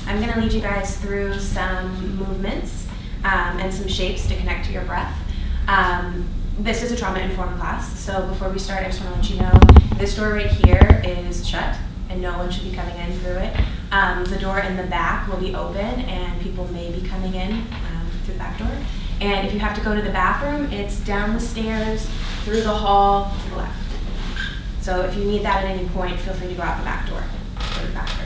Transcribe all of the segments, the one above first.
I'm going to lead you guys through some movements and some shapes to connect to your breath. This is a trauma-informed class, so before we start, I just want to let you know this door right here is shut, and no one should be coming in through it. The door in the back will be open, and people may be coming in through the back door. And if you have to go to the bathroom, it's down the stairs, through the hall, to the left. So if you need that at any point, feel free to go out the back door, go to the back door.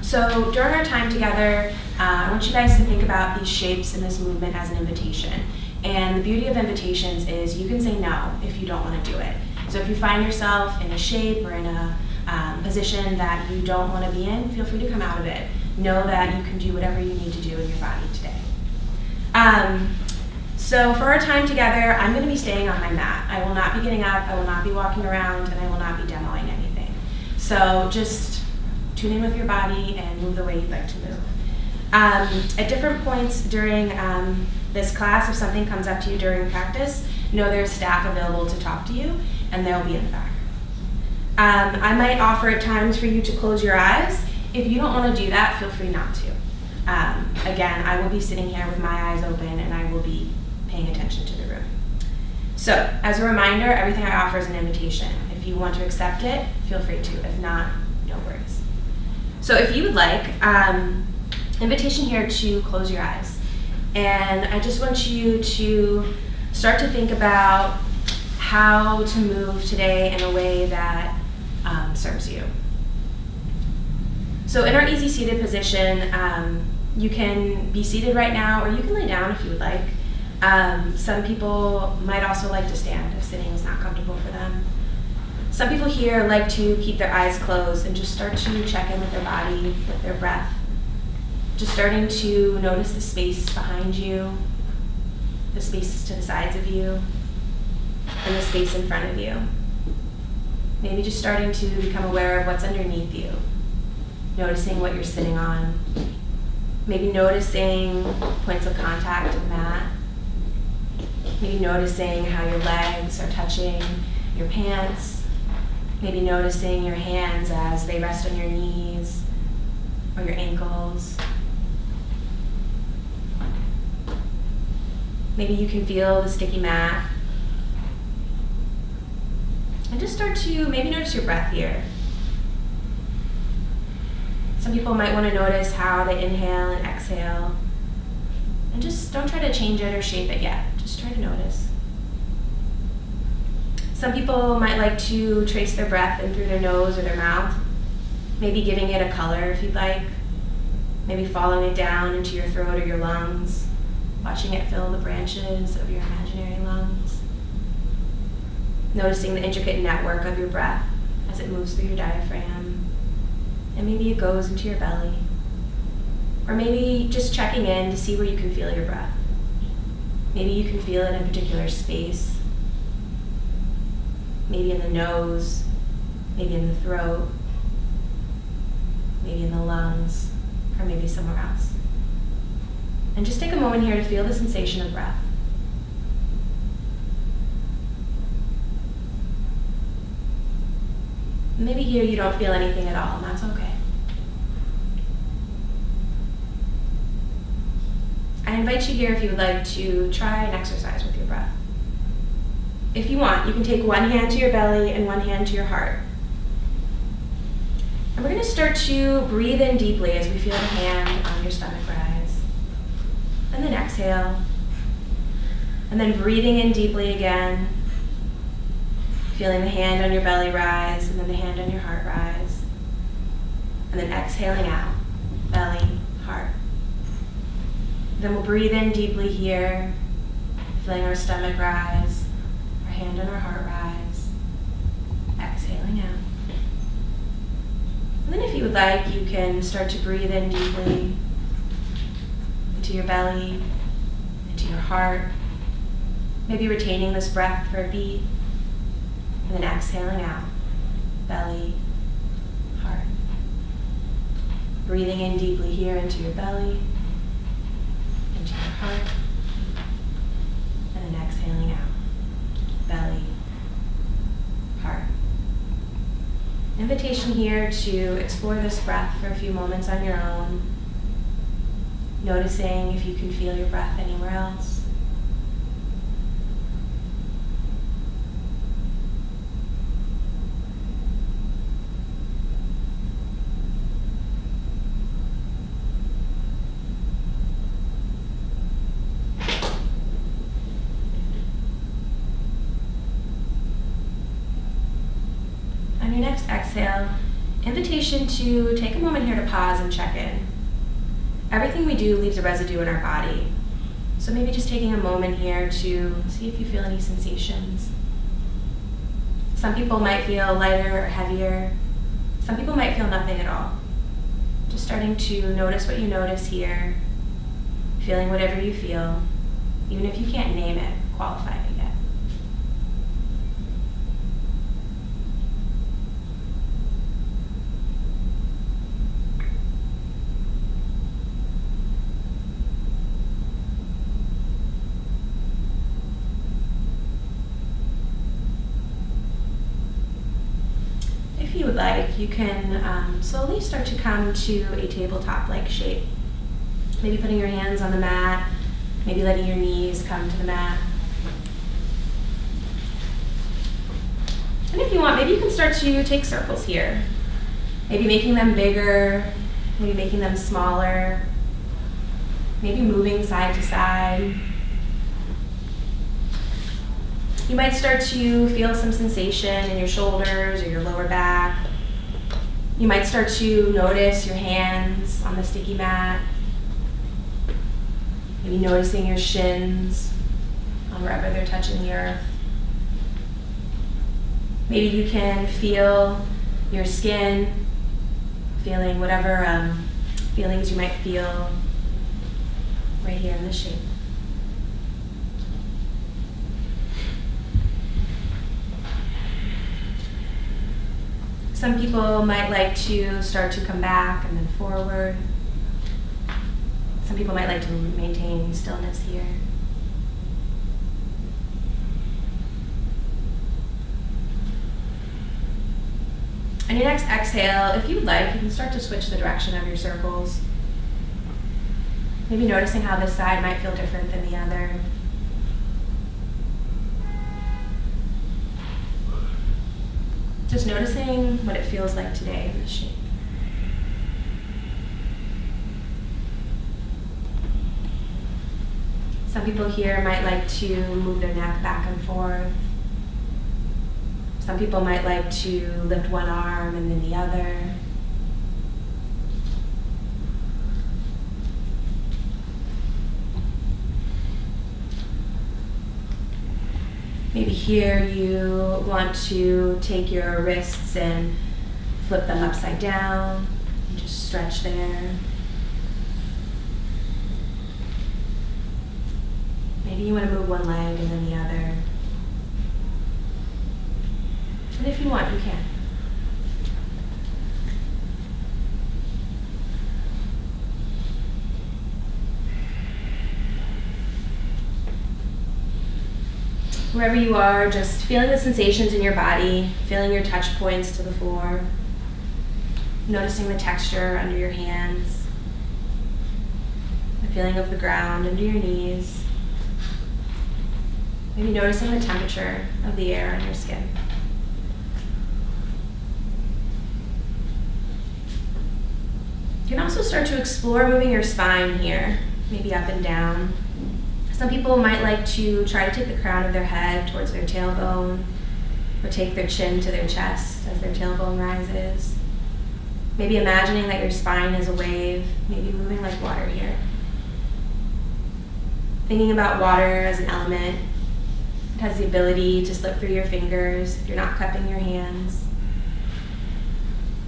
So during our time together, I want you guys to think about these shapes in this movement as an invitation. And the beauty of invitations is you can say no if you don't want to do it. So if you find yourself in a shape or in a position that you don't want to be in, feel free to come out of it. Know that you can do whatever you need to do in your body today. So for our time together, I'm going to be staying on my mat. I will not be getting up, I will not be walking around, and I will not be demoing anything. So just tune in with your body and move the way you'd like to move. At different points during this class, if something comes up to you during practice, know there's staff available to talk to you, and they'll be in the back. I might offer at times for you to close your eyes. If you don't want to do that, feel free not to. Again, I will be sitting here with my eyes open, and I will be paying attention to the room. So, as a reminder, everything I offer is an invitation. If you want to accept it, feel free to. If not, no worries. So if you would like, invitation here to close your eyes. And I just want you to start to think about how to move today in a way that serves you. So in our easy seated position, you can be seated right now, or you can lay down if you would like. Some people might also like to stand if sitting is not comfortable for them. Some people here like to keep their eyes closed and just start to check in with their body, with their breath. Just starting to notice the space behind you, the spaces to the sides of you, and the space in front of you. Maybe just starting to become aware of what's underneath you, noticing what you're sitting on. Maybe noticing points of contact with the mat. Maybe noticing how your legs are touching your pants. Maybe noticing your hands as they rest on your knees or your ankles. Maybe you can feel the sticky mat. And just start to maybe notice your breath here. Some people might want to notice how they inhale and exhale. And just don't try to change it or shape it yet. Just try to notice. Some people might like to trace their breath in through their nose or their mouth. Maybe giving it a color if you'd like. Maybe following it down into your throat or your lungs. Watching it fill the branches of your imaginary lungs. Noticing the intricate network of your breath as it moves through your diaphragm. And maybe it goes into your belly. Or maybe just checking in to see where you can feel your breath. Maybe you can feel it in a particular space. Maybe in the nose, maybe in the throat, maybe in the lungs, or maybe somewhere else. And just take a moment here to feel the sensation of breath. Maybe here you don't feel anything at all, and that's okay. I invite you here if you would like to try an exercise with your breath. If you want, you can take one hand to your belly and one hand to your heart. And we're going to start to breathe in deeply as we feel the hand on your stomach rise. And then exhale. And then breathing in deeply again. Feeling the hand on your belly rise, and then the hand on your heart rise. And then exhaling out, belly, heart. Then we'll breathe in deeply here, feeling our stomach rise, our hand on our heart rise, exhaling out. And then if you would like, you can start to breathe in deeply into your belly, into your heart, maybe retaining this breath for a beat. And then exhaling out, belly, heart. Breathing in deeply here into your belly, into your heart. And then exhaling out, belly, heart. Invitation here to explore this breath for a few moments on your own, noticing if you can feel your breath anywhere else. On your next exhale, invitation to take a moment here to pause and check in. Everything we do leaves a residue in our body. So maybe just taking a moment here to see if you feel any sensations. Some people might feel lighter or heavier. Some people might feel nothing at all. Just starting to notice what you notice here, feeling whatever you feel, even if you can't name it, qualify it yet. If you would like, you can slowly start to come to a tabletop-like shape. Maybe putting your hands on the mat, maybe letting your knees come to the mat. And if you want, maybe you can start to take circles here. Maybe making them bigger, maybe making them smaller, maybe moving side to side. You might start to feel some sensation in your shoulders or your lower back. You might start to notice your hands on the sticky mat. Maybe noticing your shins on wherever they're touching the earth. Maybe you can feel your skin, feeling whatever feelings you might feel right here in this shape. Some people might like to start to come back and then forward. Some people might like to maintain stillness here. On your next exhale, if you'd like, you can start to switch the direction of your circles. Maybe noticing how this side might feel different than the other. Just noticing what it feels like today in this shape. Some people here might like to move their neck back and forth. Some people might like to lift one arm and then the other. Maybe here you want to take your wrists and flip them upside down and just stretch there. Maybe you want to move one leg and then the other. And if you want, you can. Wherever you are, just feeling the sensations in your body, feeling your touch points to the floor, noticing the texture under your hands, the feeling of the ground under your knees, maybe noticing the temperature of the air on your skin. You can also start to explore moving your spine here, maybe up and down. Some people might like to try to take the crown of their head towards their tailbone, or take their chin to their chest as their tailbone rises. Maybe imagining that your spine is a wave, maybe moving like water here. Thinking about water as an element. It has the ability to slip through your fingers if you're not cupping your hands.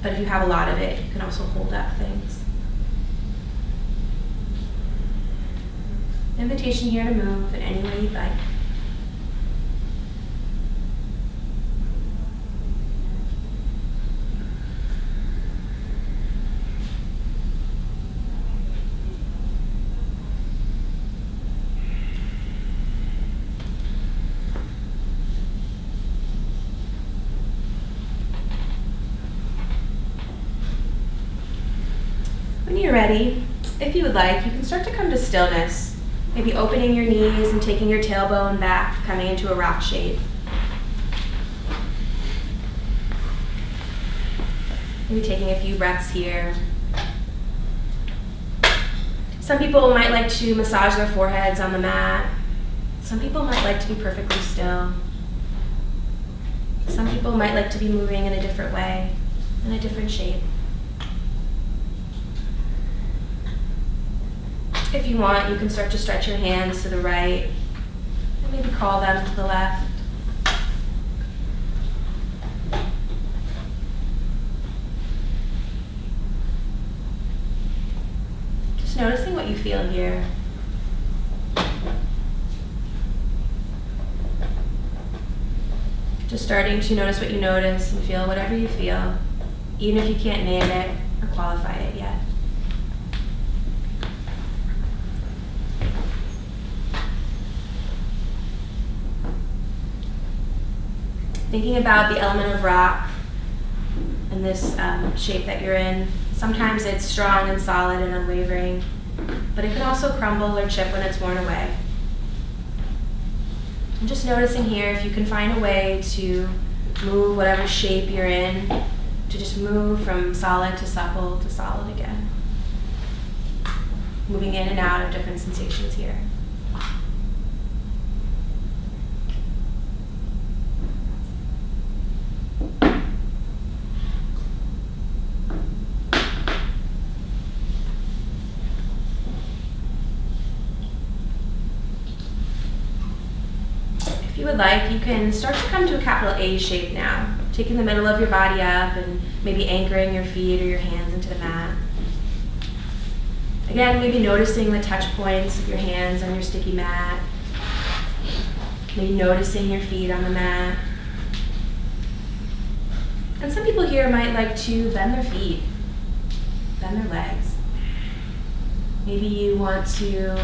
But if you have a lot of it, you can also hold up things. Invitation here to move in any way you'd like. When you're ready, if you would like, you can start to come to stillness. Maybe opening your knees and taking your tailbone back, coming into a rock shape. Maybe taking a few breaths here. Some people might like to massage their foreheads on the mat. Some people might like to be perfectly still. Some people might like to be moving in a different way, in a different shape. If you want, you can start to stretch your hands to the right, and maybe call them to the left. Just noticing what you feel here. Just starting to notice what you notice and feel whatever you feel, even if you can't name it or qualify it yet. Thinking about the element of rock and this shape that you're in. Sometimes it's strong and solid and unwavering, but it can also crumble or chip when it's worn away. I'm just noticing here if you can find a way to move whatever shape you're in, to just move from solid to supple to solid again. Moving in and out of different sensations here. If you would like, you can start to come to a capital A shape now, taking the middle of your body up and maybe anchoring your feet or your hands into the mat. Again, maybe noticing the touch points of your hands on your sticky mat. Maybe noticing your feet on the mat. And some people here might like to bend their feet, bend their legs. Maybe you want to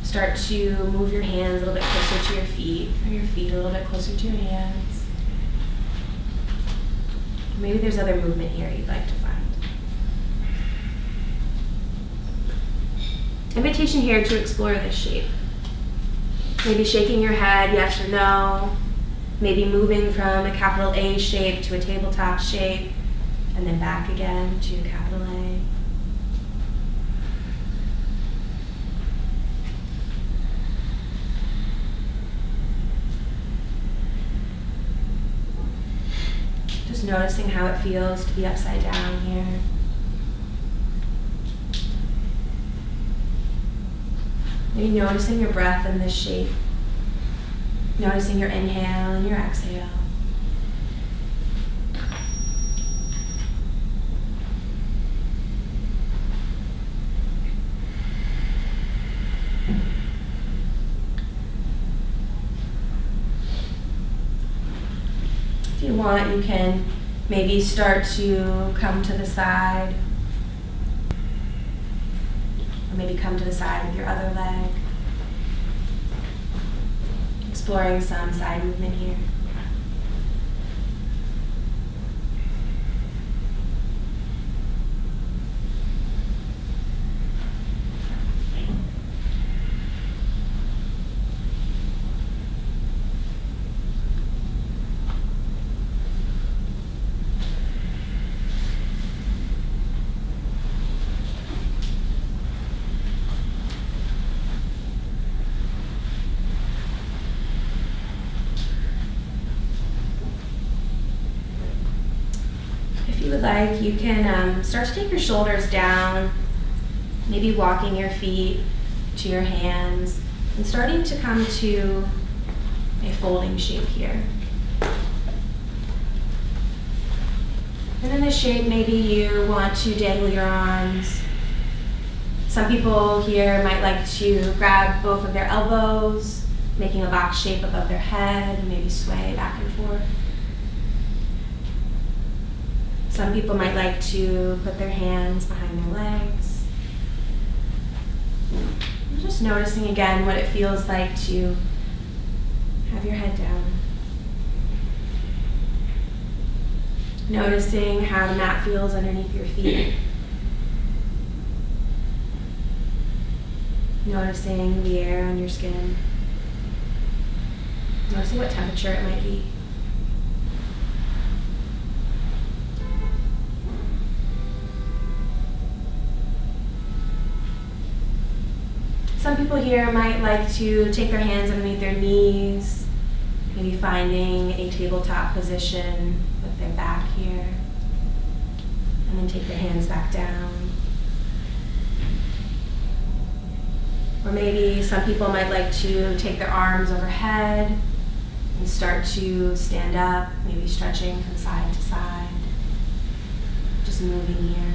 start to move your hands a little bit closer to your feet, or your feet a little bit closer to your hands. Maybe there's other movement here you'd like to find. Invitation here to explore this shape. Maybe shaking your head, yes or no. Maybe moving from a capital A shape to a tabletop shape, and then back again to capital A. Just noticing how it feels to be upside down here. Maybe noticing your breath in this shape. Noticing your inhale and your exhale. If you want, you can maybe start to come to the side, or maybe come to the side with your other leg. Exploring some side movement here. If you would like, you can start to take your shoulders down, maybe walking your feet to your hands, and starting to come to a folding shape here. And in this shape, maybe you want to dangle your arms. Some people here might like to grab both of their elbows, making a box shape above their head, and maybe sway back and forth. Some people might like to put their hands behind their legs. And just noticing again what it feels like to have your head down. Noticing how the mat feels underneath your feet. Noticing the air on your skin. Noticing what temperature it might be. Some people here might like to take their hands underneath their knees, maybe finding a tabletop position with their back here, and then take their hands back down. Or maybe some people might like to take their arms overhead and start to stand up, maybe stretching from side to side, just moving here.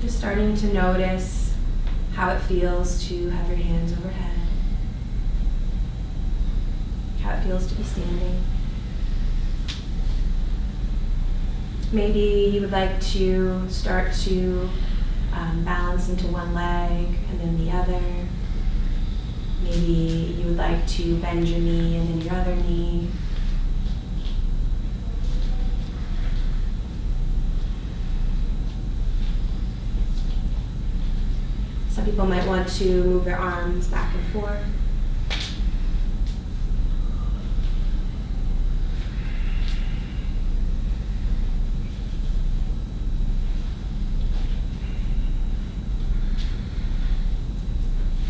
Just starting to notice how it feels to have your hands overhead, how it feels to be standing. Maybe you would like to start to balance into one leg and then the other. Maybe you would like to bend your knee and then your other knee. Some people might want to move their arms back and forth.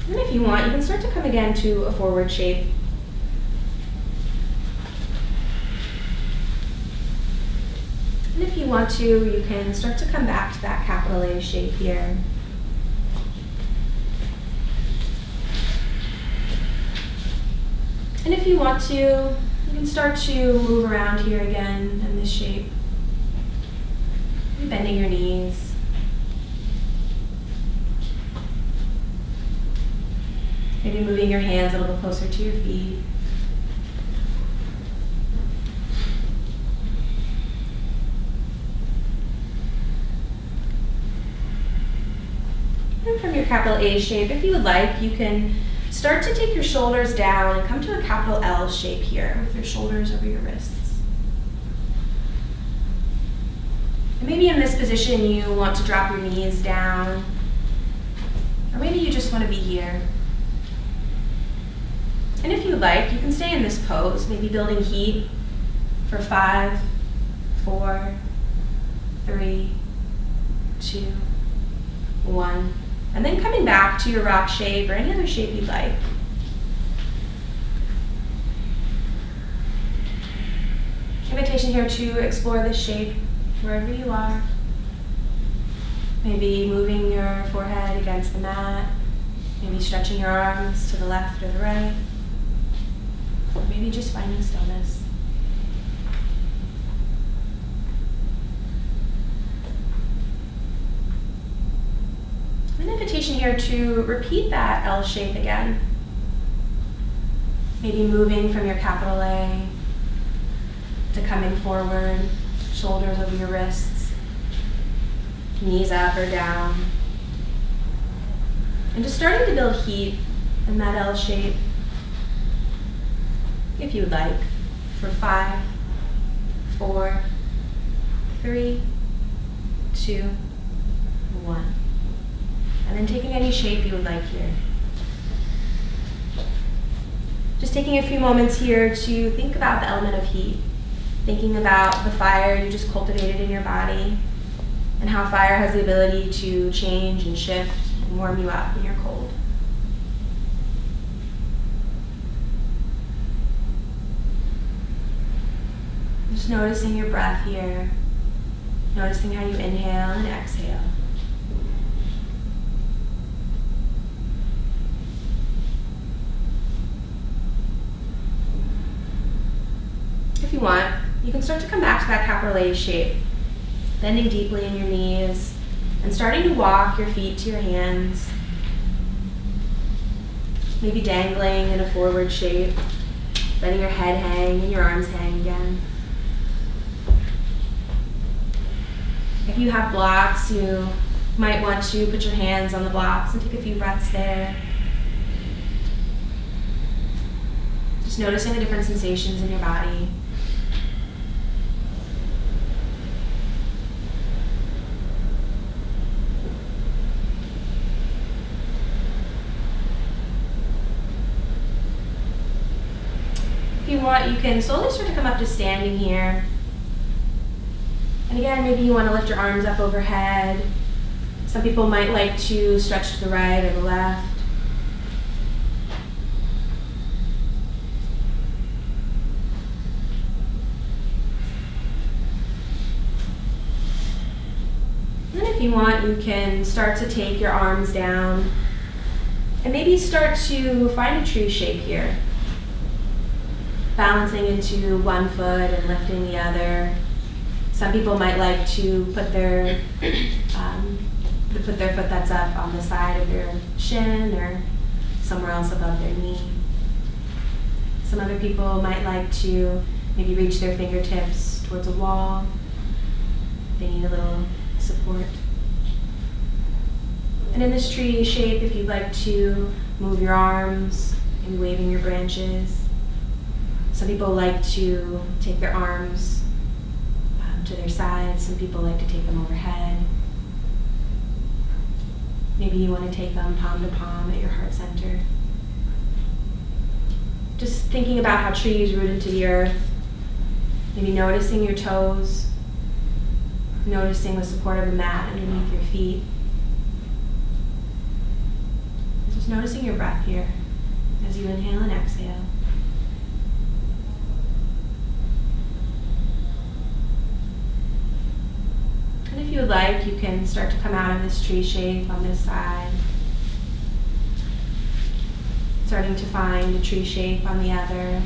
And if you want, you can start to come again to a forward shape. And if you want to, you can start to come back to that capital A shape here. And if you want to, you can start to move around here again in this shape. Bending your knees. Maybe moving your hands a little closer to your feet. And from your capital A shape, if you would like, you can start to take your shoulders down and come to a capital L shape here with your shoulders over your wrists. And maybe in this position you want to drop your knees down, or maybe you just want to be here. And if you'd like, you can stay in this pose, maybe building heat for 5, 4, 3, 2, 1. And then coming back to your rock shape or any other shape you'd like. Invitation here to explore this shape wherever you are. Maybe moving your forehead against the mat, maybe stretching your arms to the left or the right, or maybe just finding stillness. An invitation here to repeat that L shape again. Maybe moving from your capital A to coming forward, shoulders over your wrists, knees up or down. And just starting to build heat in that L shape, if you would like, for 5, 4, 3, 2, 1. And then taking any shape you would like here. Just taking a few moments here to think about the element of heat, thinking about the fire you just cultivated in your body and how fire has the ability to change and shift and warm you up when you're cold. Just noticing your breath here, noticing how you inhale and exhale. If you want, you can start to come back to that capital A shape, bending deeply in your knees and starting to walk your feet to your hands, maybe dangling in a forward shape, letting your head hang and your arms hang again. If you have blocks, you You might want to put your hands on the blocks and take a few breaths there. Just noticing the different sensations in your body. If you want, you can slowly start to come up to standing here. And again, maybe you want to lift your arms up overhead. Some people might like to stretch to the right or the left. And then if you want, you can start to take your arms down and maybe start to find a tree shape here. Balancing into one foot and lifting the other. Some people might like to put their foot that's up on the side of their shin or somewhere else above their knee. Some other people might like to maybe reach their fingertips towards a wall. They need a little support. And in this tree shape, if you'd like to move your arms and waving your branches. Some people like to take their arms to their sides. Some people like to take them overhead. Maybe you want to take them palm to palm at your heart center. Just thinking about how trees root into the earth. Maybe noticing your toes. Noticing the support of the mat underneath your feet. Just noticing your breath here as you inhale and exhale. And if you would like, you can start to come out of this tree shape on this side. Starting to find a tree shape on the other.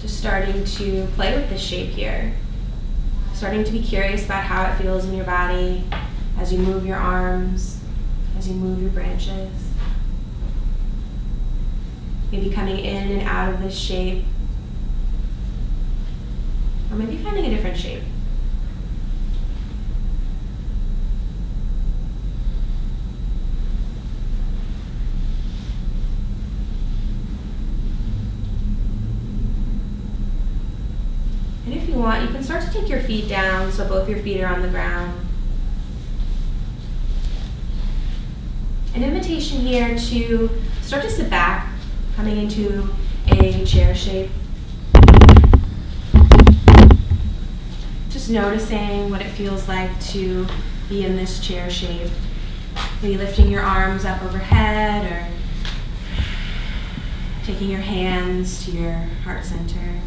Just starting to play with this shape here. Starting to be curious about how it feels in your body as you move your arms, as you move your branches. Maybe coming in and out of this shape. Or maybe finding a different shape. And if you want, you can start to take your feet down so both your feet are on the ground. An invitation here to start to sit back, coming into a chair shape. Just noticing what it feels like to be in this chair shape. Maybe lifting your arms up overhead or taking your hands to your heart center.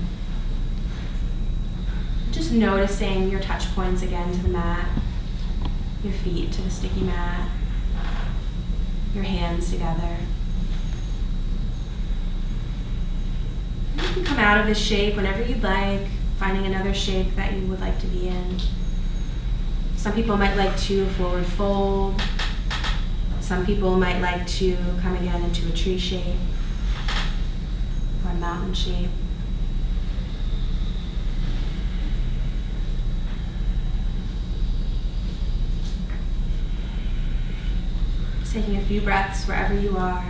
Just noticing your touch points again to the mat, your feet to the sticky mat, your hands together. And you can come out of this shape whenever you'd like, finding another shape that you would like to be in. Some people might like to forward fold. Some people might like to come again into a tree shape or a mountain shape. Just taking a few breaths wherever you are.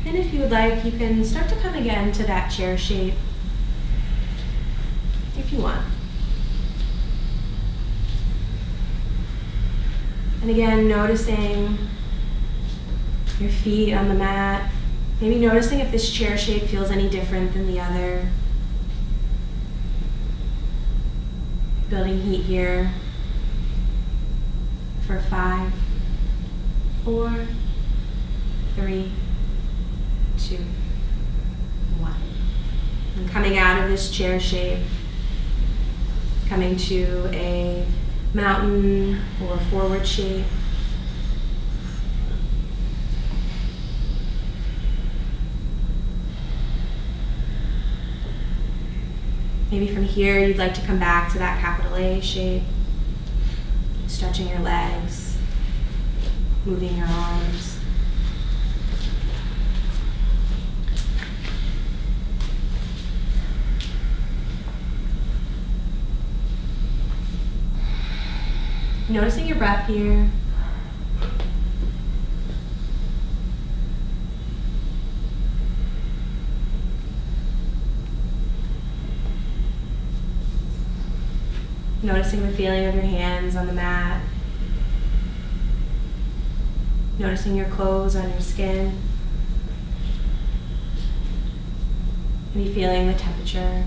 And if you would like, you can start to come again to that chair shape, if you want. And again, noticing your feet on the mat. Maybe noticing if this chair shape feels any different than the other. Building heat here for 5, 4, 3, 2, 1. And coming out of this chair shape, coming to a mountain or forward shape. Maybe from here you'd like to come back to that capital A shape, stretching your legs, moving your arms. Noticing your breath here. Noticing the feeling of your hands on the mat. Noticing your clothes on your skin. Maybe feeling the temperature.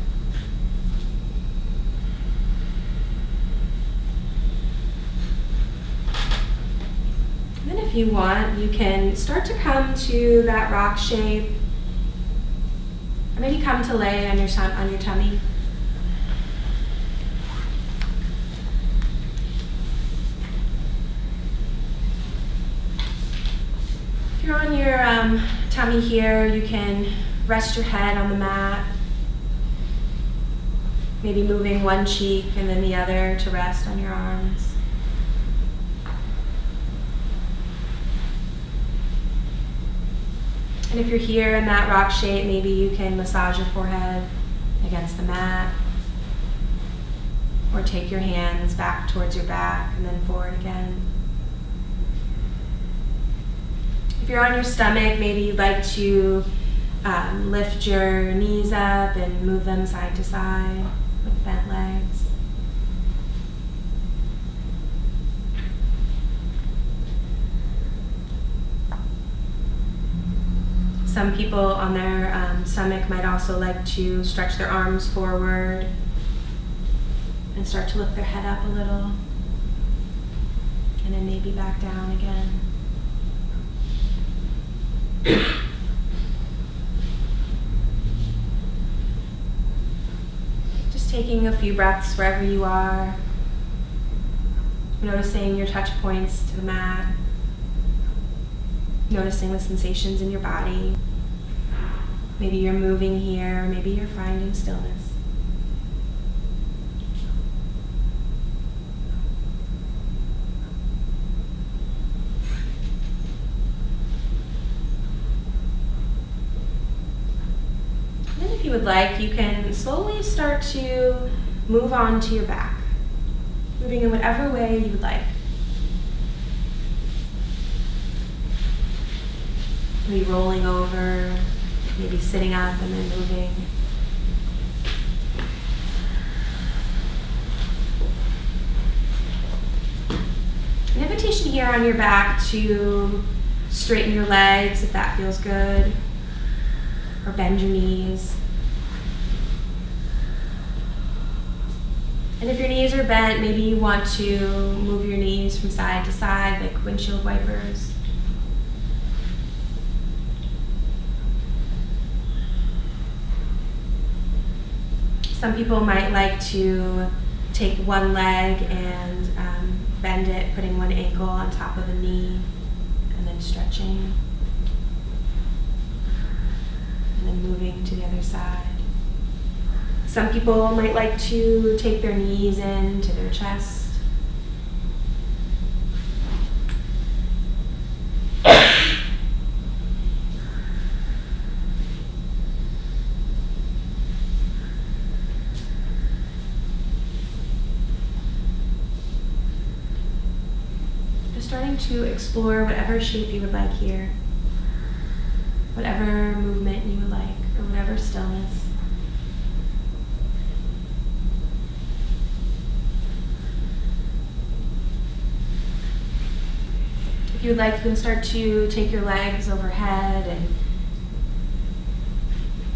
And then if you want, you can start to come to that rock shape. Or maybe come to lay on your tummy. If you're on your tummy here, you can rest your head on the mat, maybe moving one cheek and then the other to rest on your arms. And if you're here in that rock shape, maybe you can massage your forehead against the mat, or take your hands back towards your back and then forward again. If you're on your stomach, maybe you'd like to lift your knees up and move them side to side with bent legs. Some people on their stomach might also like to stretch their arms forward and start to lift their head up a little, and then maybe back down again. Just taking a few breaths wherever you are, noticing your touch points to the mat, noticing the sensations in your body. Maybe you're moving here, maybe you're finding stillness. If you would like, you can slowly start to move on to your back, moving in whatever way you would like. Maybe rolling over, maybe sitting up and then moving. An invitation here on your back to straighten your legs if that feels good, or bend your knees. And if your knees are bent, maybe you want to move your knees from side to side like windshield wipers. Some people might like to take one leg and bend it, putting one ankle on top of a knee, and then stretching, and then moving to the other side. Some people might like to take their knees into their chest. Just starting to explore whatever shape you would like here, whatever movement you would like, or whatever stillness. If you would like, you can start to take your legs overhead and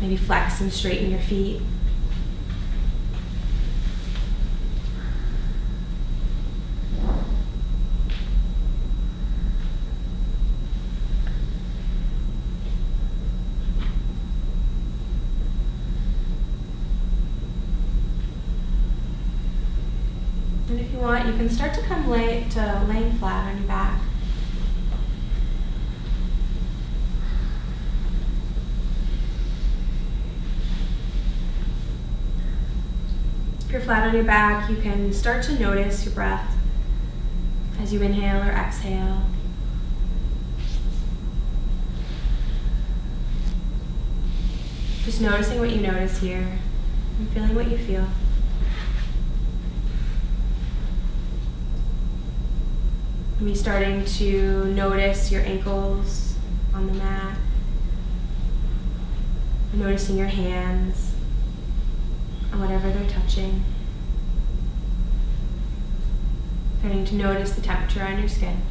maybe flex and straighten your feet. And if you want, you can start to come laying flat on your back. If you're flat on your back, you can start to notice your breath as you inhale or exhale. Just noticing what you notice here and feeling what you feel. Maybe starting to notice your ankles on the mat. Noticing your hands on whatever they're touching. Starting to notice the temperature on your skin.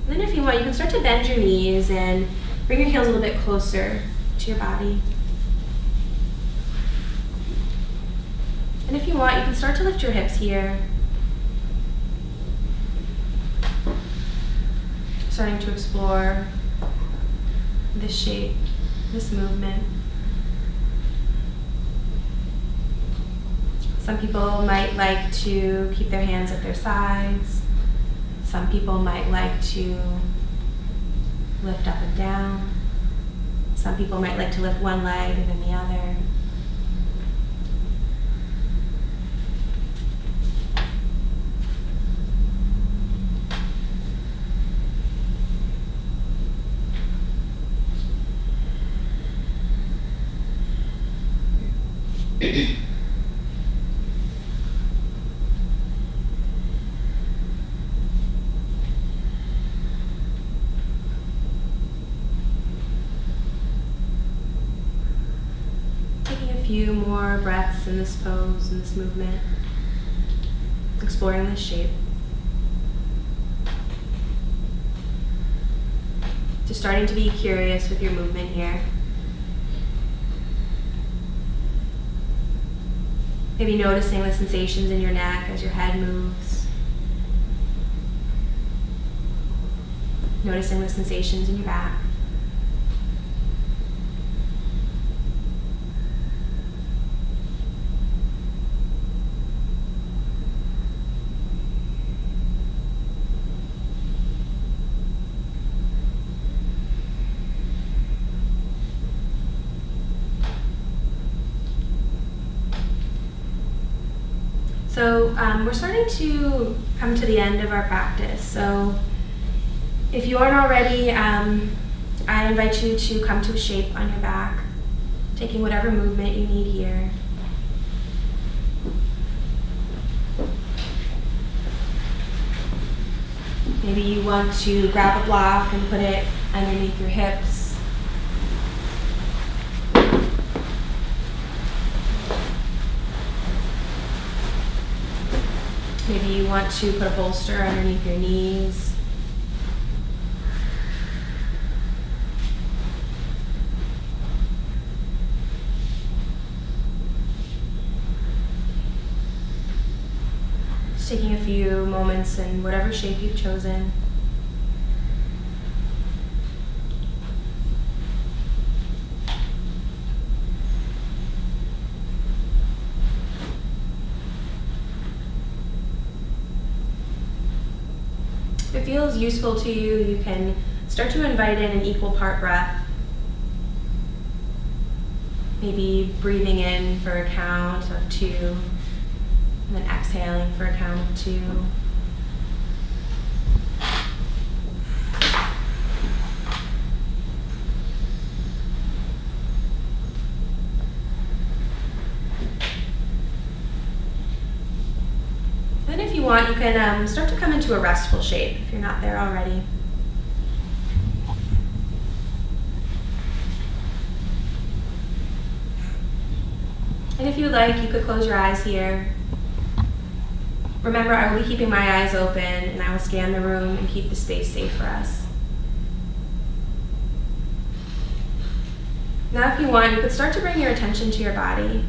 And then if you want, you can start to bend your knees and bring your heels a little bit closer to your body. And if you want, you can start to lift your hips here. Starting to explore this shape, this movement. Some people might like to keep their hands at their sides. Some people might like to lift up and down. Some people might like to lift one leg and then the other. Taking a few more breaths in this pose, in this movement, exploring this shape. Just starting to be curious with your movement here. Maybe noticing the sensations in your neck as your head moves. Noticing the sensations in your back. So we're starting to come to the end of our practice. So if you aren't already, I invite you to come to a shape on your back, taking whatever movement you need here. Maybe you want to grab a block and put it underneath your hips. Maybe you want to put a bolster underneath your knees. Just taking a few moments in whatever shape you've chosen. If it feels useful to you, you can start to invite in an equal part breath. Maybe breathing in for a count of 2, and then exhaling for a count of 2. Then if you want, you can start to come into a restful shape if you're not there already. And if you'd like, you could close your eyes here. Remember, I will be keeping my eyes open and I will scan the room and keep the space safe for us. Now if you want, you could start to bring your attention to your body.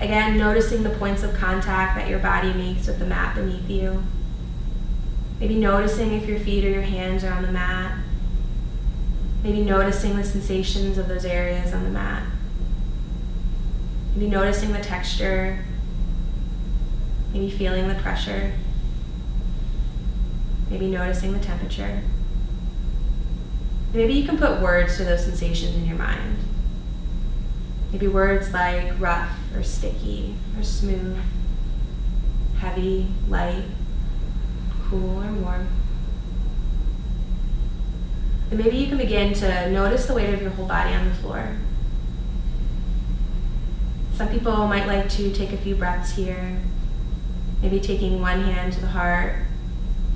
Again, noticing the points of contact that your body makes with the mat beneath you. Maybe noticing if your feet or your hands are on the mat. Maybe noticing the sensations of those areas on the mat. Maybe noticing the texture. Maybe feeling the pressure. Maybe noticing the temperature. Maybe you can put words to those sensations in your mind. Maybe words like rough or sticky or smooth, heavy, light, cool or warm. And maybe you can begin to notice the weight of your whole body on the floor. Some people might like to take a few breaths here, maybe taking one hand to the heart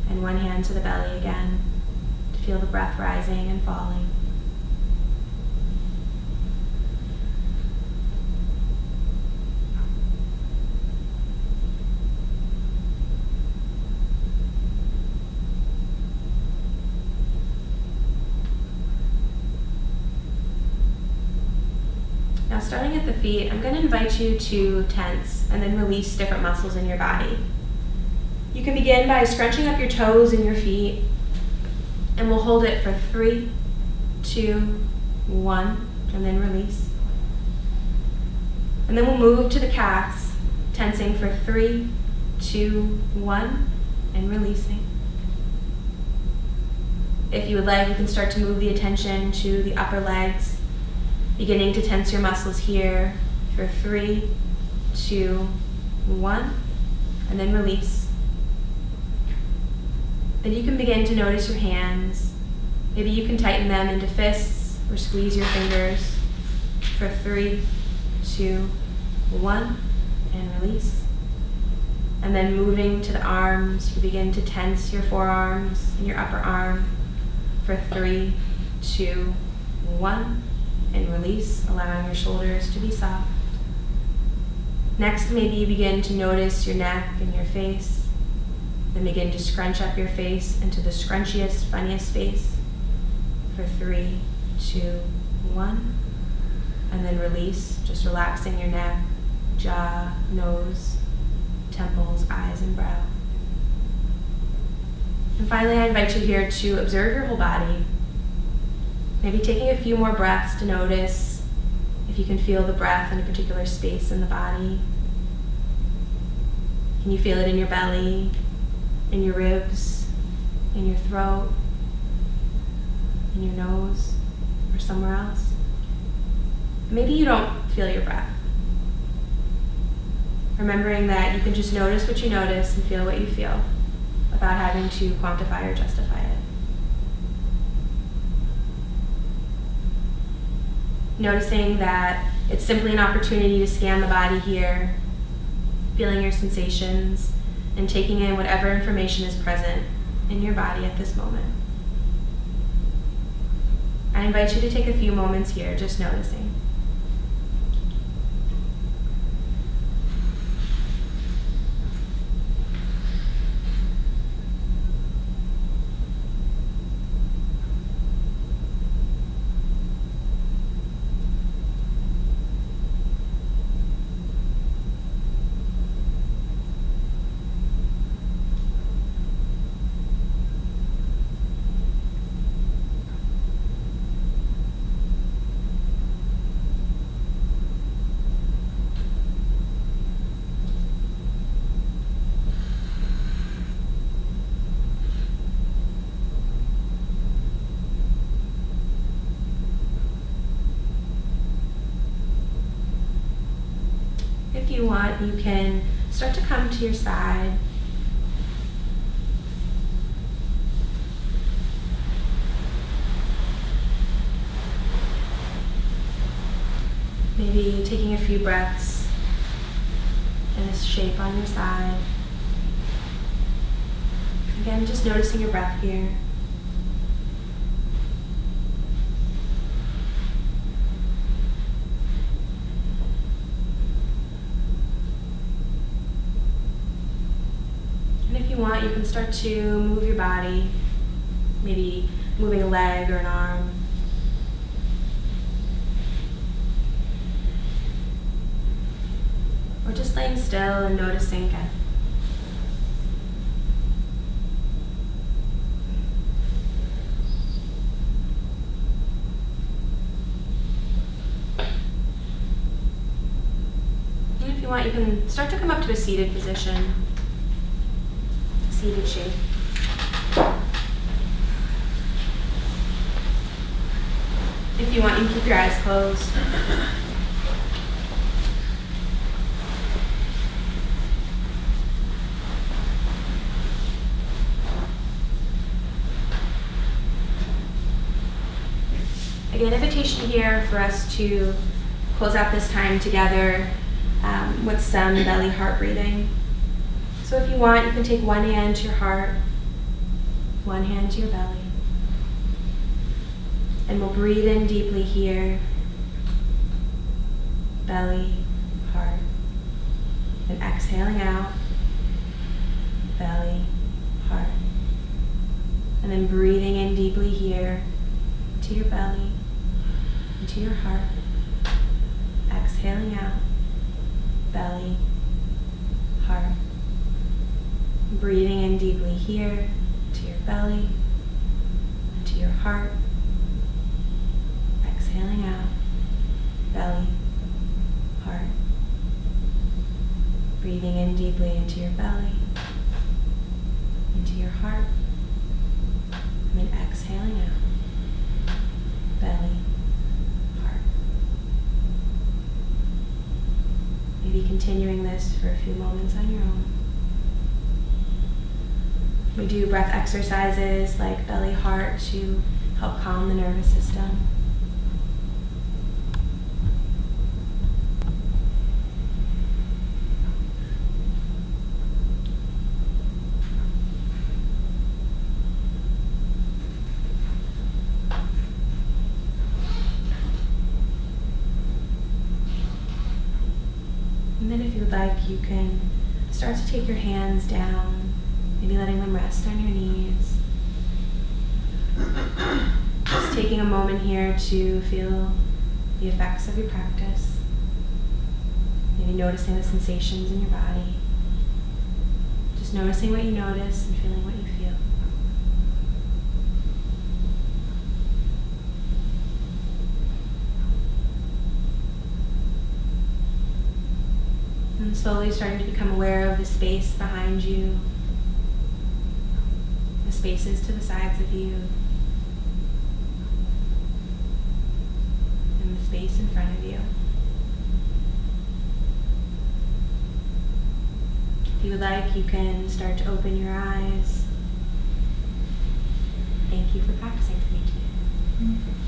and one hand to the belly again, to feel the breath rising and falling. Now, starting at the feet, I'm going to invite you to tense and then release different muscles in your body. You can begin by scrunching up your toes in your feet, and we'll hold it for 3, 2, 1, and then release. And then we'll move to the calves, tensing for 3, 2, 1, and releasing. If you would like, you can start to move the attention to the upper legs, beginning to tense your muscles here for 3, 2, 1, and then release. Then you can begin to notice your hands. Maybe you can tighten them into fists or squeeze your fingers for 3, 2, 1, and release. And then moving to the arms, you begin to tense your forearms and your upper arm for 3, 2, 1, and release, allowing your shoulders to be soft. Next, maybe you begin to notice your neck and your face. Then begin to scrunch up your face into the scrunchiest, funniest face for 3, 2, 1, and then release, just relaxing your neck, jaw, nose, temples, eyes, and brow. And finally, I invite you here to observe your whole body. Maybe taking a few more breaths to notice if you can feel the breath in a particular space in the body. Can you feel it in your belly, in your ribs, in your throat, in your nose, or somewhere else? Maybe you don't feel your breath. Remembering that you can just notice what you notice and feel what you feel without having to quantify or justify it. Noticing that it's simply an opportunity to scan the body here, feeling your sensations, and taking in whatever information is present in your body at this moment. I invite you to take a few moments here just noticing. If you want, you can start to come to your side. Maybe taking a few breaths in this shape on your side. Again, just noticing your breath here. If you want, you can start to move your body, maybe moving a leg or an arm. Or just laying still and noticing again. you want, you can start to come up to a seated position, seated shape. If you want, you can keep your eyes closed. Again, invitation here for us to close out this time together with some belly heart breathing. So if you want, you can take one hand to your heart, one hand to your belly. And we'll breathe in deeply here, belly, heart. And exhaling out, belly, heart. And then breathing in deeply here, to your belly, into your heart. Exhaling out, belly, heart. Breathing in deeply here, to your belly, to your heart. Exhaling out, belly, heart. Breathing in deeply into your belly, into your heart. And then exhaling out, belly, heart. Maybe continuing this for a few moments on your own. We do breath exercises like belly, heart to help calm the nervous system. And then if you would like, you can start to take your hands down, maybe letting them rest on your knees. Just taking a moment here to feel the effects of your practice. Maybe noticing the sensations in your body. Just noticing what you notice and feeling what you feel. And slowly starting to become aware of the space behind you, the spaces to the sides of you, and the space in front of you. If you would like, you can start to open your eyes. Thank you for practicing with me today.